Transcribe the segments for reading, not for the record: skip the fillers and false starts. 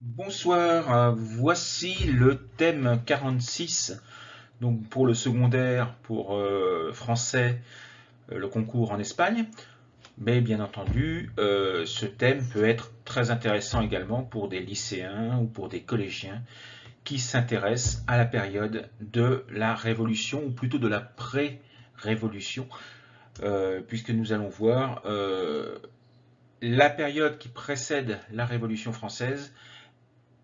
Bonsoir, voici le thème 46, donc pour le secondaire, pour français, le concours en Espagne. Mais bien entendu, ce thème peut être très intéressant également pour des lycéens ou pour des collégiens qui s'intéressent à la période de la Révolution, ou plutôt de la pré-Révolution, puisque nous allons voir la période qui précède la Révolution française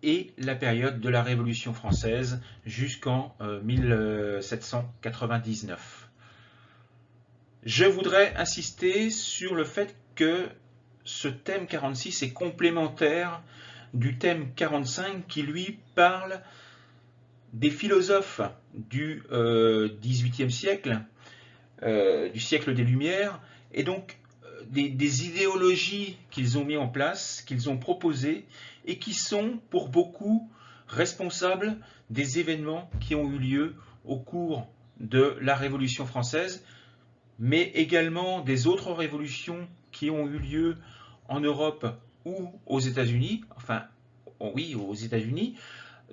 et la période de la Révolution française jusqu'en 1799. Je voudrais insister sur le fait que ce thème 46 est complémentaire du thème 45 qui lui parle des philosophes du XVIIIe siècle, du siècle des Lumières, et donc des idéologies qu'ils ont mis en place, qu'ils ont proposées, et qui sont pour beaucoup responsables des événements qui ont eu lieu au cours de la Révolution française, mais également des autres révolutions qui ont eu lieu en Europe ou aux États-Unis, enfin oui, aux États-Unis,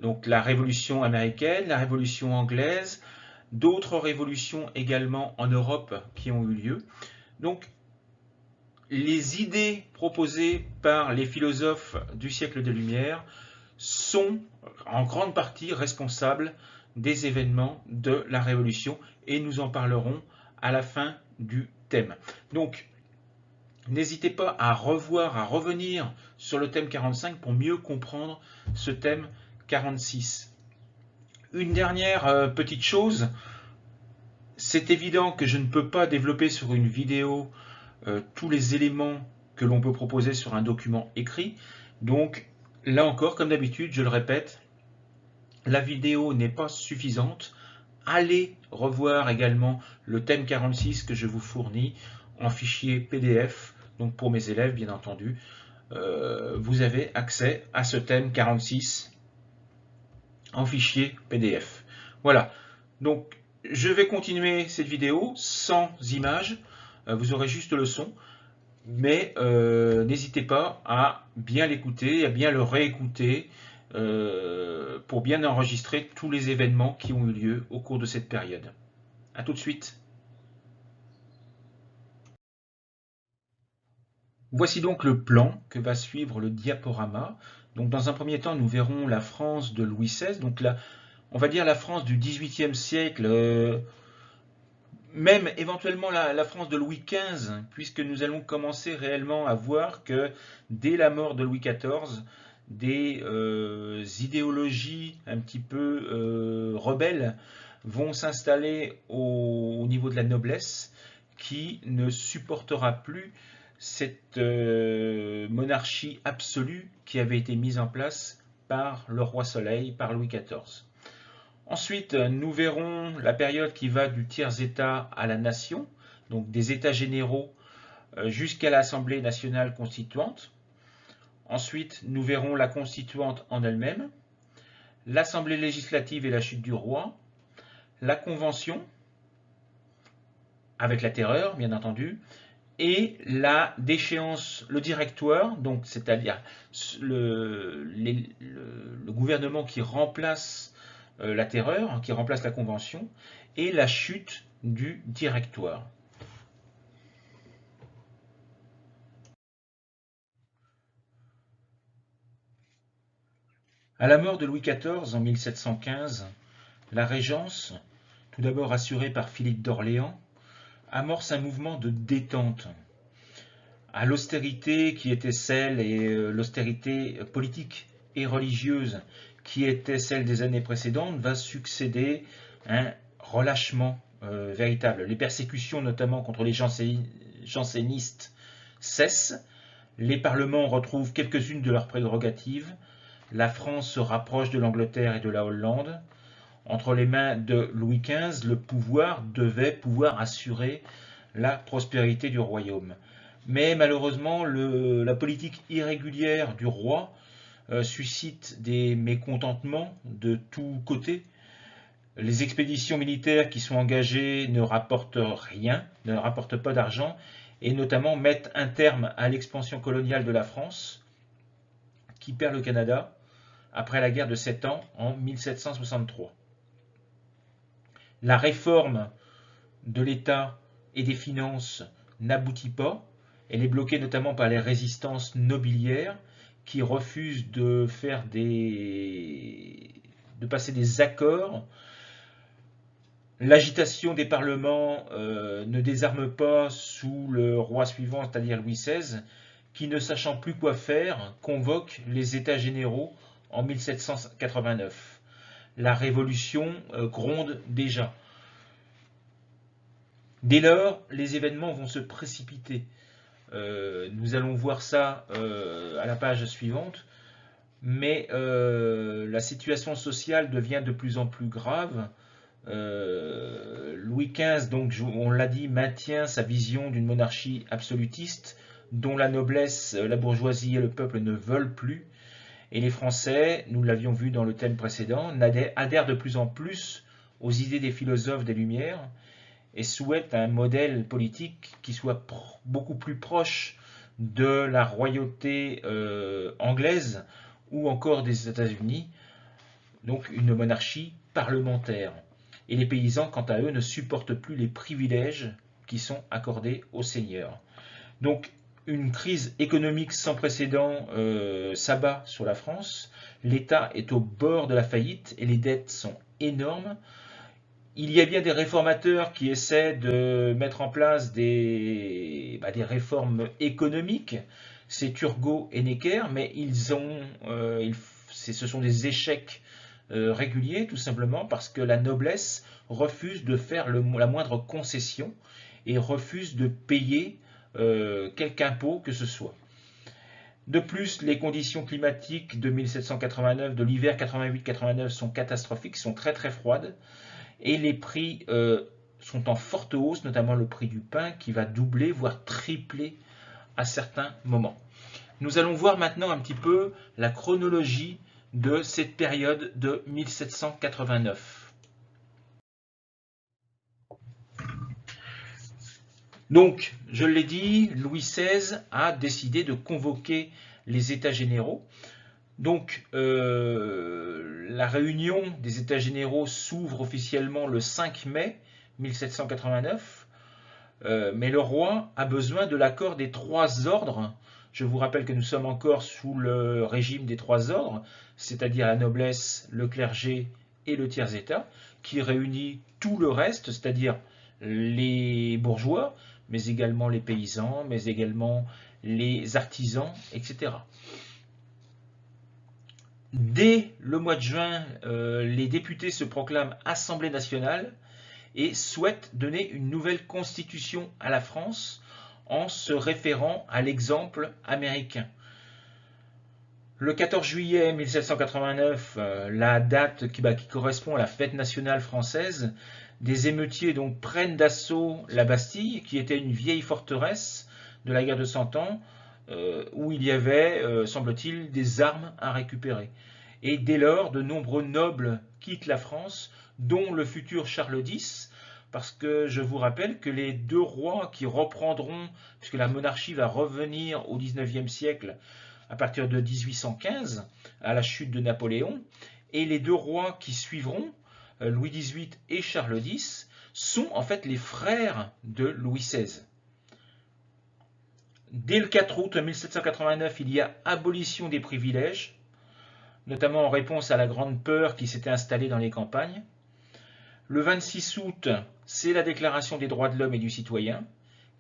donc la Révolution américaine, la Révolution anglaise, d'autres révolutions également en Europe qui ont eu lieu. Donc les idées proposées par les philosophes du siècle des Lumières sont en grande partie responsables des événements de la Révolution, et nous en parlerons à la fin du thème. Donc, n'hésitez pas à revenir sur le thème 45 pour mieux comprendre ce thème 46. Une dernière petite chose, c'est évident que je ne peux pas développer sur une vidéo tous les éléments que l'on peut proposer sur un document écrit. Donc, là encore, comme d'habitude, je le répète, la vidéo n'est pas suffisante. Allez revoir également le thème 46 que je vous fournis en fichier PDF. Donc pour mes élèves, bien entendu, vous avez accès à ce thème 46 en fichier PDF. Voilà. Donc je vais continuer cette vidéo sans images. Vous aurez juste le son. Mais n'hésitez pas à bien l'écouter, à bien le réécouter pour bien enregistrer tous les événements qui ont eu lieu au cours de cette période. A tout de suite. Voici donc le plan que va suivre le diaporama. Donc dans un premier temps, nous verrons la France de Louis XVI, donc on va dire la France du XVIIIe siècle, même éventuellement la France de Louis XV, puisque nous allons commencer réellement à voir que dès la mort de Louis XIV, des idéologies un petit peu rebelles vont s'installer au niveau de la noblesse, qui ne supportera plus cette monarchie absolue qui avait été mise en place par le roi Soleil, par Louis XIV. Ensuite, nous verrons la période qui va du tiers-État à la nation, donc des États généraux jusqu'à l'Assemblée nationale constituante. Ensuite, nous verrons la constituante en elle-même, l'Assemblée législative et la chute du roi, la Convention, avec la terreur, bien entendu, et la déchéance, le directoire, donc c'est-à-dire le gouvernement qui remplace la terreur, qui remplace la Convention, et la chute du directoire. À la mort de Louis XIV en 1715, la Régence, tout d'abord assurée par Philippe d'Orléans, amorce un mouvement de détente. À l'austérité qui était celle, et l'austérité politique et religieuse qui était celle des années précédentes, va succéder un relâchement véritable. Les persécutions, notamment contre les jansénistes, cessent. Les parlements retrouvent quelques-unes de leurs prérogatives. La France se rapproche de l'Angleterre et de la Hollande. Entre les mains de Louis XV, le pouvoir devait pouvoir assurer la prospérité du royaume. Mais malheureusement, la politique irrégulière du roi suscite des mécontentements de tous côtés. Les expéditions militaires qui sont engagées ne rapportent rien, ne rapportent pas d'argent, et notamment mettent un terme à l'expansion coloniale de la France, qui perd le Canada, après la guerre de 7 ans en 1763. La réforme de l'État et des finances n'aboutit pas. Elle est bloquée notamment par les résistances nobiliaires qui refusent de passer des accords. L'agitation des parlements ne désarme pas sous le roi suivant, c'est-à-dire Louis XVI, qui, ne sachant plus quoi faire, convoque les États généraux en 1789. La révolution gronde déjà. Dès lors, les événements vont se précipiter. Nous allons voir ça à la page suivante, mais la situation sociale devient de plus en plus grave. Louis XV, donc, on l'a dit, maintient sa vision d'une monarchie absolutiste dont la noblesse, la bourgeoisie et le peuple ne veulent plus. Et les Français, nous l'avions vu dans le thème précédent, adhèrent de plus en plus aux idées des philosophes des Lumières et souhaitent un modèle politique qui soit beaucoup plus proche de la royauté anglaise ou encore des États-Unis, donc une monarchie parlementaire. Et les paysans, quant à eux, ne supportent plus les privilèges qui sont accordés aux seigneurs. Donc, une crise économique sans précédent s'abat sur la France. L'État est au bord de la faillite et les dettes sont énormes. Il y a bien des réformateurs qui essaient de mettre en place des réformes économiques. C'est Turgot et Necker, mais ce sont des échecs réguliers, tout simplement parce que la noblesse refuse de faire la moindre concession et refuse de payer quelque impôt que ce soit. De plus, les conditions climatiques de 1789, de l'hiver 88-89 sont catastrophiques, sont très très froides, et les prix sont en forte hausse, notamment le prix du pain qui va doubler, voire tripler à certains moments. Nous allons voir maintenant un petit peu la chronologie de cette période de 1789. Donc, je l'ai dit, Louis XVI a décidé de convoquer les États généraux. Donc, la réunion des États généraux s'ouvre officiellement le 5 mai 1789, mais le roi a besoin de l'accord des trois ordres. Je vous rappelle que nous sommes encore sous le régime des trois ordres, c'est-à-dire la noblesse, le clergé et le tiers-état, qui réunit tout le reste, c'est-à-dire les bourgeois, mais également les paysans, mais également les artisans, etc. Dès le mois de juin, les députés se proclament Assemblée nationale et souhaitent donner une nouvelle constitution à la France en se référant à l'exemple américain. Le 14 juillet 1789, la date qui correspond à la fête nationale française, des émeutiers donc prennent d'assaut la Bastille, qui était une vieille forteresse de la guerre de 100 ans, où il y avait, semble-t-il, des armes à récupérer. Et dès lors, de nombreux nobles quittent la France, dont le futur Charles X, parce que je vous rappelle que les deux rois qui reprendront, puisque la monarchie va revenir au XIXe siècle à partir de 1815, à la chute de Napoléon, et les deux rois qui suivront, Louis XVIII et Charles X, sont en fait les frères de Louis XVI. Dès le 4 août 1789, il y a abolition des privilèges, notamment en réponse à la grande peur qui s'était installée dans les campagnes. Le 26 août, c'est la Déclaration des droits de l'homme et du citoyen,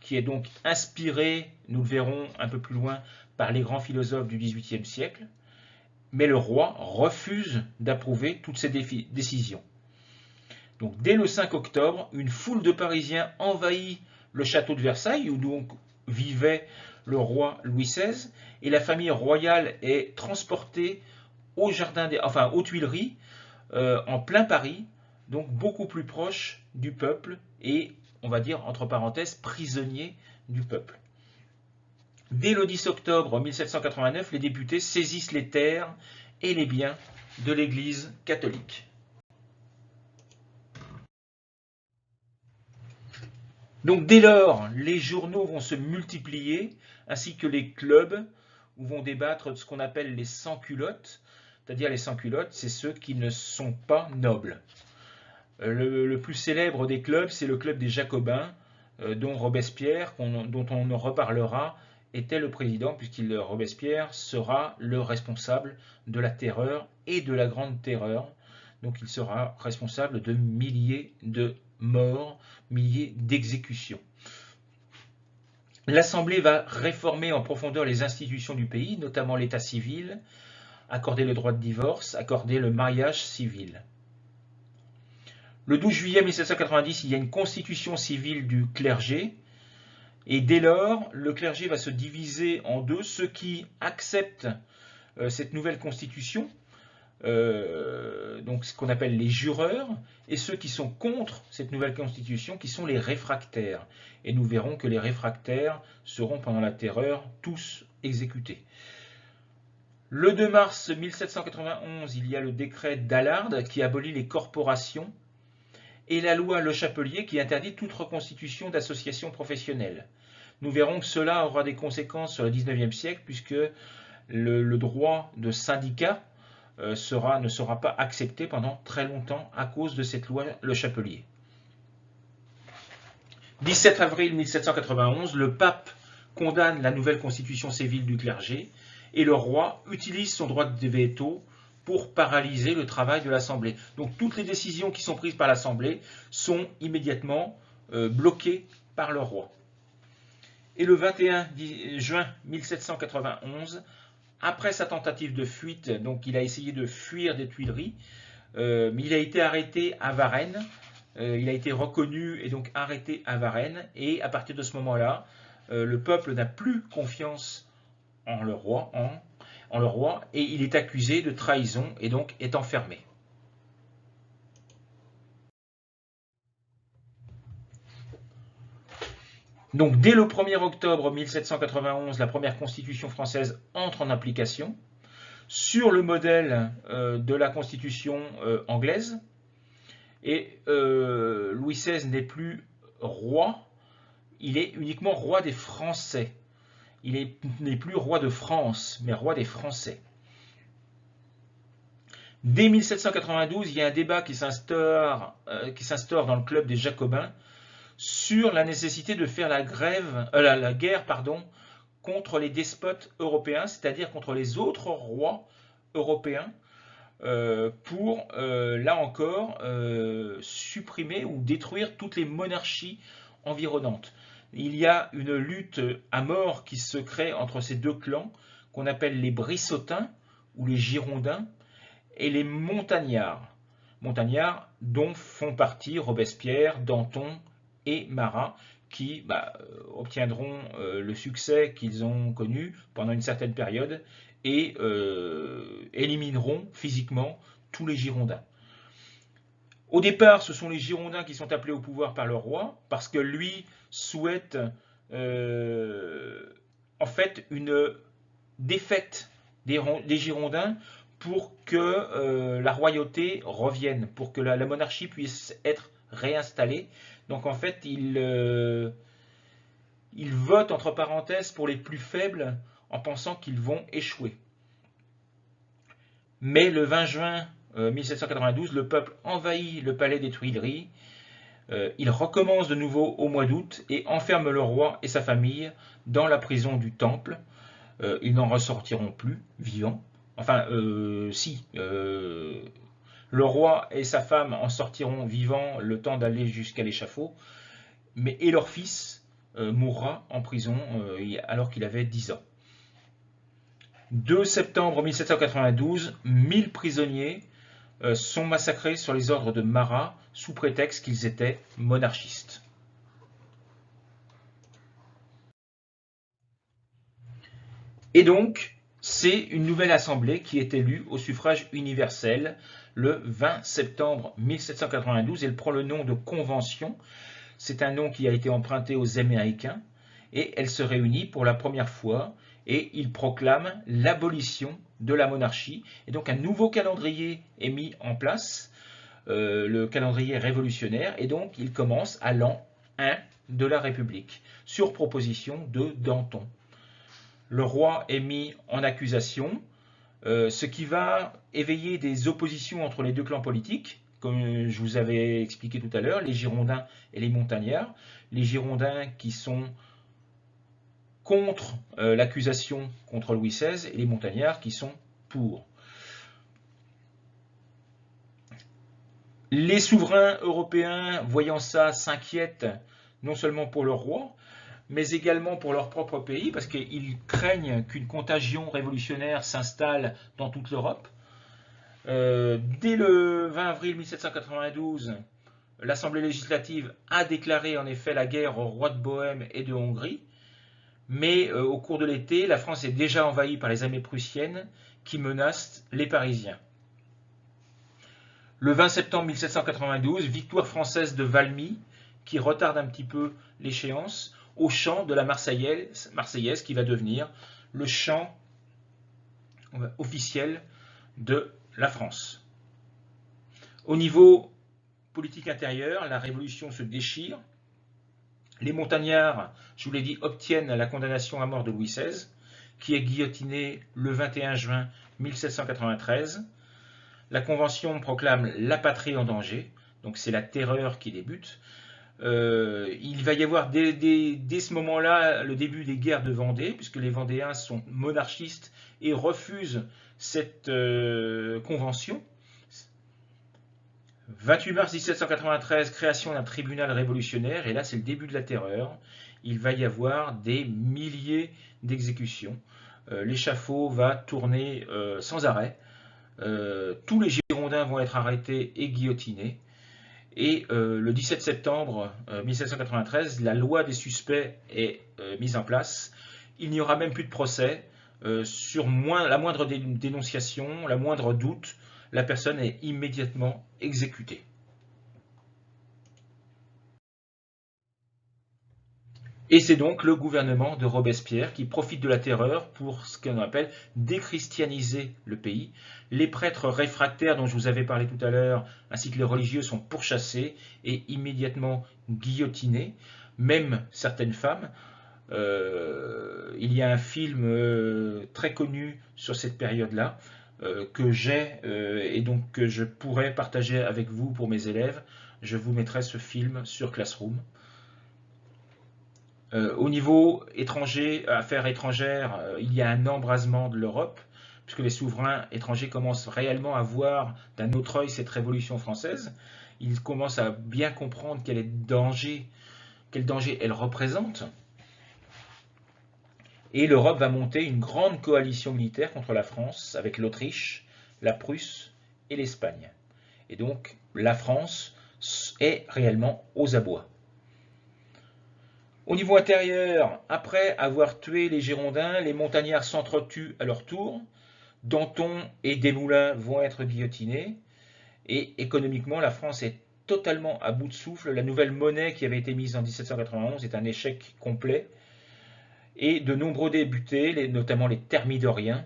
qui est donc inspirée, nous le verrons un peu plus loin, par les grands philosophes du XVIIIe siècle. Mais le roi refuse d'approuver toutes ces décisions. Donc, dès le 5 octobre, une foule de Parisiens envahit le château de Versailles, où donc vivait le roi Louis XVI, et la famille royale est transportée aux Tuileries, en plein Paris, donc beaucoup plus proche du peuple et, on va dire, entre parenthèses, prisonnier du peuple. Dès le 10 octobre 1789, les députés saisissent les terres et les biens de l'Église catholique. Donc dès lors, les journaux vont se multiplier, ainsi que les clubs, où vont débattre de ce qu'on appelle les sans-culottes, c'est-à-dire les sans-culottes, c'est ceux qui ne sont pas nobles. Le plus célèbre des clubs, c'est le club des Jacobins, dont Robespierre, dont on en reparlera, était le président, puisqu'il Robespierre sera le responsable de la terreur et de la grande terreur. Donc il sera responsable de milliers de morts, milliers d'exécutions. L'Assemblée va réformer en profondeur les institutions du pays, notamment l'état civil, accorder le droit de divorce, accorder le mariage civil. Le 12 juillet 1790, il y a une constitution civile du clergé, et dès lors, le clergé va se diviser en deux, ceux qui acceptent cette nouvelle constitution, donc ce qu'on appelle les jureurs, et ceux qui sont contre cette nouvelle constitution, qui sont les réfractaires. Et nous verrons que les réfractaires seront pendant la terreur tous exécutés. Le 2 mars 1791, il y a le décret d'Allard qui abolit les corporations et la loi Le Chapelier qui interdit toute reconstitution d'associations professionnelles. Nous verrons que cela aura des conséquences sur le 19e siècle puisque le droit de syndicat ne sera pas accepté pendant très longtemps à cause de cette loi Le Chapelier. 17 avril 1791, le pape condamne la nouvelle constitution civile du clergé et le roi utilise son droit de veto pour paralyser le travail de l'Assemblée. Donc toutes les décisions qui sont prises par l'Assemblée sont immédiatement bloquées par le roi. Et le 21 juin 1791, après sa tentative de fuite, donc il a essayé de fuir des Tuileries, mais il a été arrêté à Varennes, il a été reconnu et donc arrêté à Varennes, et à partir de ce moment-là, le peuple n'a plus confiance en le roi, et il est accusé de trahison et donc est enfermé. Donc dès le 1er octobre 1791, la première constitution française entre en application sur le modèle de la constitution anglaise. Et Louis XVI n'est plus roi, il est uniquement roi des Français. Il n'est plus roi de France, mais roi des Français. Dès 1792, il y a un débat qui s'instaure dans le club des Jacobins sur la nécessité de faire la guerre contre les despotes européens, c'est-à-dire contre les autres rois européens, pour, là encore, supprimer ou détruire toutes les monarchies environnantes. Il y a une lutte à mort qui se crée entre ces deux clans, qu'on appelle les Brissotins ou les Girondins, et les Montagnards. Montagnards dont font partie Robespierre, Danton et Marat, qui obtiendront le succès qu'ils ont connu pendant une certaine période et élimineront physiquement tous les Girondins. Au départ, ce sont les Girondins qui sont appelés au pouvoir par le roi, parce que lui souhaite en fait une défaite des Girondins pour que la royauté revienne, pour que la monarchie puisse être réinstallée. Donc en fait, il vote entre parenthèses pour les plus faibles en pensant qu'ils vont échouer. Mais le 20 juin 1792, le peuple envahit le palais des Tuileries. Il recommence de nouveau au mois d'août et enferme le roi et sa famille dans la prison du Temple. Ils n'en ressortiront plus vivants. Enfin, si. Le roi et sa femme en sortiront vivants le temps d'aller jusqu'à l'échafaud. Et leur fils mourra en prison alors qu'il avait 10 ans. 2 septembre 1792, 1000 prisonniers sont massacrés sur les ordres de Marat sous prétexte qu'ils étaient monarchistes. Et donc, c'est une nouvelle assemblée qui est élue au suffrage universel le 20 septembre 1792. Elle prend le nom de Convention. C'est un nom qui a été emprunté aux Américains. Et elle se réunit pour la première fois et il proclame l'abolition de la monarchie. Et donc un nouveau calendrier est mis en place, le calendrier révolutionnaire, et donc il commence à l'an 1 de la République, sur proposition de Danton. Le roi est mis en accusation, ce qui va éveiller des oppositions entre les deux clans politiques, comme je vous avais expliqué tout à l'heure, les Girondins et les Montagnards. Les Girondins qui sont contre l'accusation contre Louis XVI et les Montagnards qui sont pour. Les souverains européens, voyant ça, s'inquiètent non seulement pour leur roi, mais également pour leur propre pays, parce qu'ils craignent qu'une contagion révolutionnaire s'installe dans toute l'Europe. Dès le 20 avril 1792, l'Assemblée législative a déclaré en effet la guerre aux rois de Bohême et de Hongrie, mais au cours de l'été, la France est déjà envahie par les armées prussiennes qui menacent les Parisiens. Le 20 septembre 1792, victoire française de Valmy, qui retarde un petit peu l'échéance, au chant de la Marseillaise qui va devenir le chant officiel de la France. Au niveau politique intérieur, la révolution se déchire. Les montagnards, je vous l'ai dit, obtiennent la condamnation à mort de Louis XVI, qui est guillotiné le 21 juin 1793. La Convention proclame la patrie en danger, donc c'est la terreur qui débute. Il va y avoir dès ce moment-là le début des guerres de Vendée, puisque les Vendéens sont monarchistes et refusent cette convention. 28 mars 1793, création d'un tribunal révolutionnaire, et là c'est le début de la terreur. Il va y avoir des milliers d'exécutions. L'échafaud va tourner sans arrêt. Tous les Girondins vont être arrêtés et guillotinés. Et le 17 septembre 1793, la loi des suspects est mise en place. Il n'y aura même plus de procès. Sur la moindre dénonciation, la moindre doute, la personne est immédiatement exécutée. Et c'est donc le gouvernement de Robespierre qui profite de la terreur pour ce qu'on appelle déchristianiser le pays. Les prêtres réfractaires dont je vous avais parlé tout à l'heure, ainsi que les religieux, sont pourchassés et immédiatement guillotinés. Même certaines femmes. Il y a un film très connu sur cette période-là que j'ai et donc que je pourrais partager avec vous pour mes élèves. Je vous mettrai ce film sur Classroom. Au niveau étranger, affaires étrangères, il y a un embrasement de l'Europe, puisque les souverains étrangers commencent réellement à voir d'un autre œil cette révolution française. Ils commencent à bien comprendre quel danger elle représente. Et l'Europe va monter une grande coalition militaire contre la France, avec l'Autriche, la Prusse et l'Espagne. Et donc, la France est réellement aux abois. Au niveau intérieur, après avoir tué les Girondins, les Montagnards s'entretuent à leur tour. Danton et Desmoulins vont être guillotinés. Et économiquement, la France est totalement à bout de souffle. La nouvelle monnaie qui avait été mise en 1791 est un échec complet. Et de nombreux députés, notamment les Thermidoriens,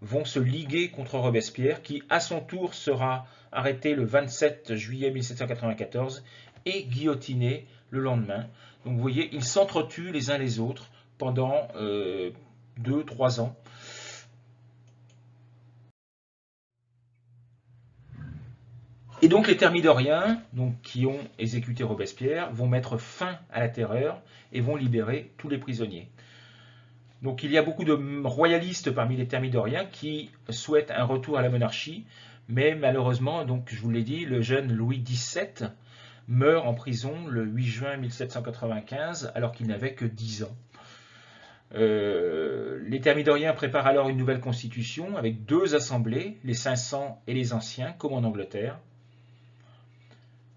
vont se liguer contre Robespierre, qui à son tour sera arrêté le 27 juillet 1794 et guillotiné le lendemain. Donc vous voyez, ils s'entretuent les uns les autres pendant 2-3 ans. Et donc les Thermidoriens, qui ont exécuté Robespierre, vont mettre fin à la terreur et vont libérer tous les prisonniers. Donc il y a beaucoup de royalistes parmi les Thermidoriens qui souhaitent un retour à la monarchie, mais malheureusement, donc je vous l'ai dit, le jeune Louis XVII meurt en prison le 8 juin 1795 alors qu'il n'avait que 10 ans. Les Thermidoriens préparent alors une nouvelle constitution avec 2 assemblées, les 500 et les anciens, comme en Angleterre.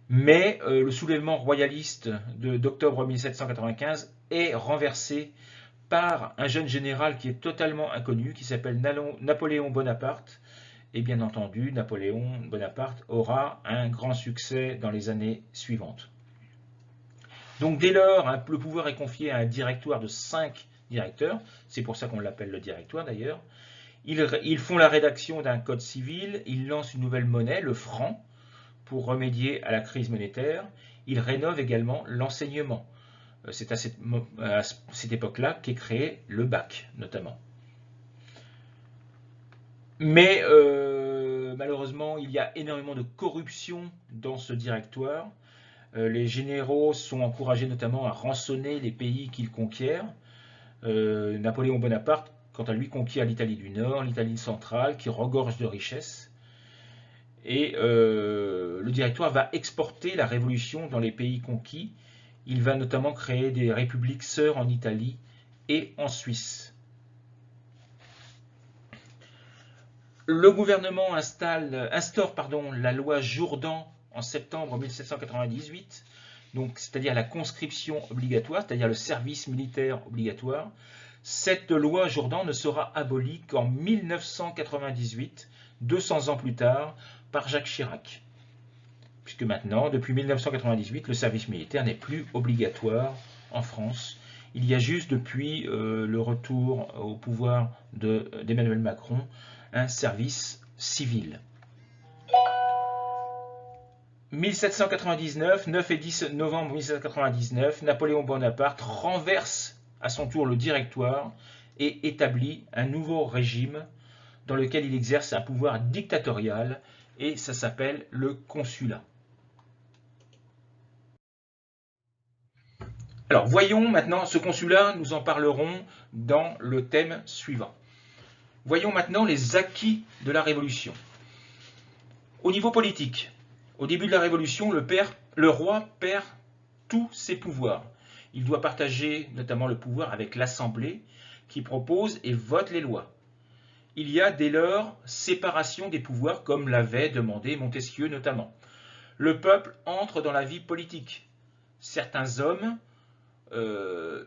Mais le soulèvement royaliste d'octobre 1795 est renversé par un jeune général qui est totalement inconnu, qui s'appelle Napoléon Bonaparte. Et bien entendu, Napoléon Bonaparte aura un grand succès dans les années suivantes. Donc dès lors, le pouvoir est confié à un directoire de 5 directeurs, c'est pour ça qu'on l'appelle le directoire d'ailleurs. Ils font la rédaction d'un code civil, ils lancent une nouvelle monnaie, le franc, pour remédier à la crise monétaire. Ils rénovent également l'enseignement. C'est à cette époque-là qu'est créé le bac, notamment. Mais malheureusement, il y a énormément de corruption dans ce directoire. Les généraux sont encouragés notamment à rançonner les pays qu'ils conquièrent. Napoléon Bonaparte, quant à lui, conquiert l'Italie du Nord, l'Italie centrale, qui regorge de richesses. Et le directoire va exporter la révolution dans les pays conquis. Il va notamment créer des républiques sœurs en Italie et en Suisse. Le gouvernement instaure la loi Jourdan en septembre 1798, c'est-à-dire la conscription obligatoire, c'est-à-dire le service militaire obligatoire. Cette loi Jourdan ne sera abolie qu'en 1998, 200 ans plus tard, par Jacques Chirac. Puisque maintenant, depuis 1998, le service militaire n'est plus obligatoire en France. Il y a juste depuis le retour au pouvoir d'Emmanuel Macron un service civil. 1799, 9 et 10 novembre 1799, Napoléon Bonaparte renverse à son tour le directoire et établit un nouveau régime dans lequel il exerce un pouvoir dictatorial et ça s'appelle le consulat. Alors voyons maintenant ce consulat, nous en parlerons dans le thème suivant. Voyons maintenant les acquis de la Révolution. Au niveau politique, au début de la Révolution, le roi perd tous ses pouvoirs. Il doit partager notamment le pouvoir avec l'Assemblée qui propose et vote les lois. Il y a dès lors séparation des pouvoirs comme l'avait demandé Montesquieu notamment. Le peuple entre dans la vie politique. Certains hommes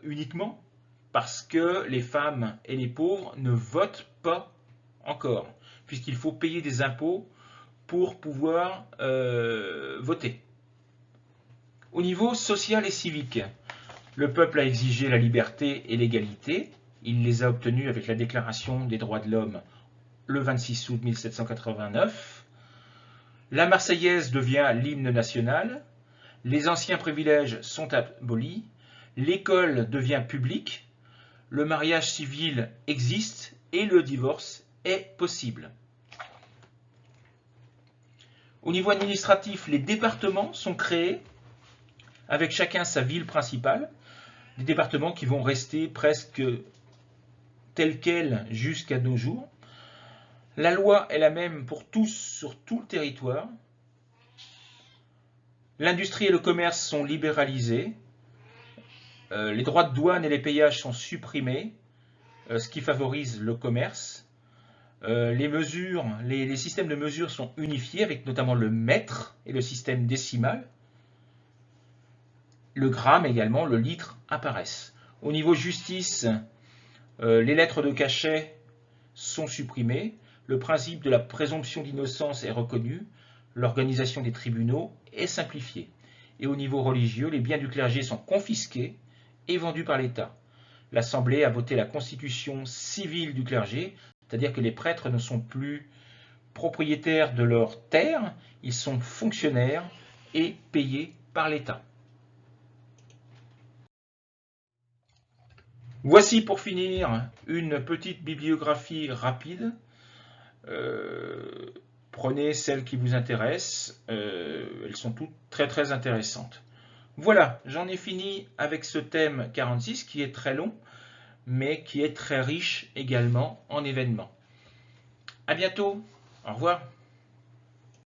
uniquement parce que les femmes et les pauvres ne votent pas encore, puisqu'il faut payer des impôts pour pouvoir voter. Au niveau social et civique, le peuple a exigé la liberté et l'égalité. Il les a obtenus avec la Déclaration des droits de l'homme le 26 août 1789. La Marseillaise devient l'hymne national. Les anciens privilèges sont abolis. L'école devient publique. Le mariage civil existe et le divorce est possible. Au niveau administratif, les départements sont créés avec chacun sa ville principale, des départements qui vont rester presque tels quels jusqu'à nos jours. La loi est la même pour tous sur tout le territoire. L'industrie et le commerce sont libéralisés. Les droits de douane et les péages sont supprimés, ce qui favorise le commerce. Les systèmes de mesure sont unifiés avec notamment le mètre et le système décimal. Le gramme également, le litre apparaissent. Au niveau justice, les lettres de cachet sont supprimées. Le principe de la présomption d'innocence est reconnu. L'organisation des tribunaux est simplifiée. Et au niveau religieux, les biens du clergé sont confisqués et vendus par l'État. L'Assemblée a voté la constitution civile du clergé, c'est-à-dire que les prêtres ne sont plus propriétaires de leurs terres, ils sont fonctionnaires et payés par l'État. Voici pour finir une petite bibliographie rapide. Prenez celles qui vous intéressent, elles sont toutes très très intéressantes. Voilà, j'en ai fini avec ce thème 46 qui est très long, mais qui est très riche également en événements. À bientôt, au revoir.